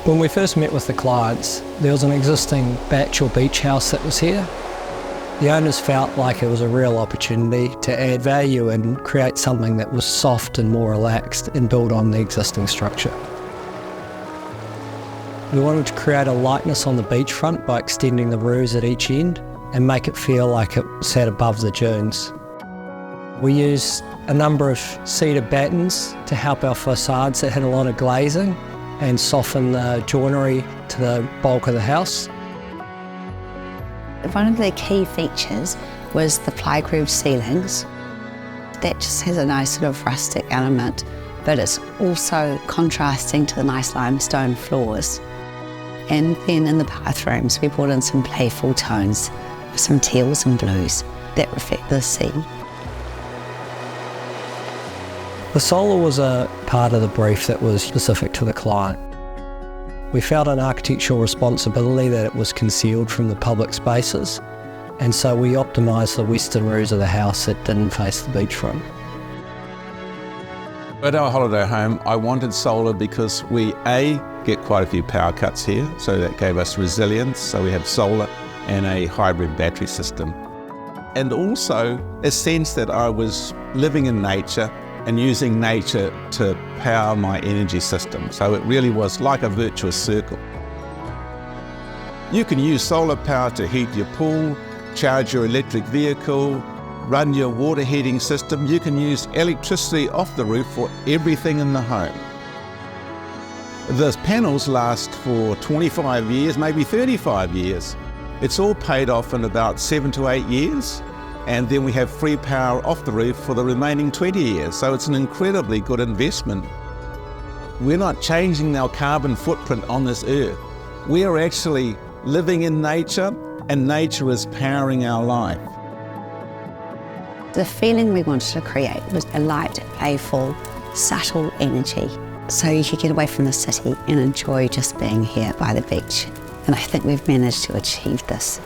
When we first met with the clients, there was an existing batch or beach house that was here. The owners felt like it was a real opportunity to add value and create something that was soft and more relaxed and build on the existing structure. We wanted to create a lightness on the beachfront by extending the roofs at each end and make it feel like it sat above the dunes. We used a number of cedar battens to help our facades that had a lot of glazing and soften the joinery to the bulk of the house. One of the key features was the ply-grooved ceilings. That just has a nice sort of rustic element, but it's also contrasting to the nice limestone floors. And then in the bathrooms, we brought in some playful tones, some teals and blues that reflect the sea. The solar was a part of the brief that was specific to the client. We felt an architectural responsibility that it was concealed from the public spaces, and so we optimised the western roofs of the house that didn't face the beachfront. At our holiday home, I wanted solar because we, A, get quite a few power cuts here, so that gave us resilience, so we have solar and a hybrid battery system. And also a sense that I was living in nature and using nature to power my energy system. So it really was like a virtuous circle. You can use solar power to heat your pool, charge your electric vehicle, run your water heating system. You can use electricity off the roof for everything in the home. The panels last for 25 years, maybe 35 years. It's all paid off in about 7 to 8 years. And then we have free power off the roof for the remaining 20 years. So it's an incredibly good investment. We're not changing our carbon footprint on this earth. We are actually living in nature, and nature is powering our life. The feeling we wanted to create was a light, playful, subtle energy, so you could get away from the city and enjoy just being here by the beach. And I think we've managed to achieve this.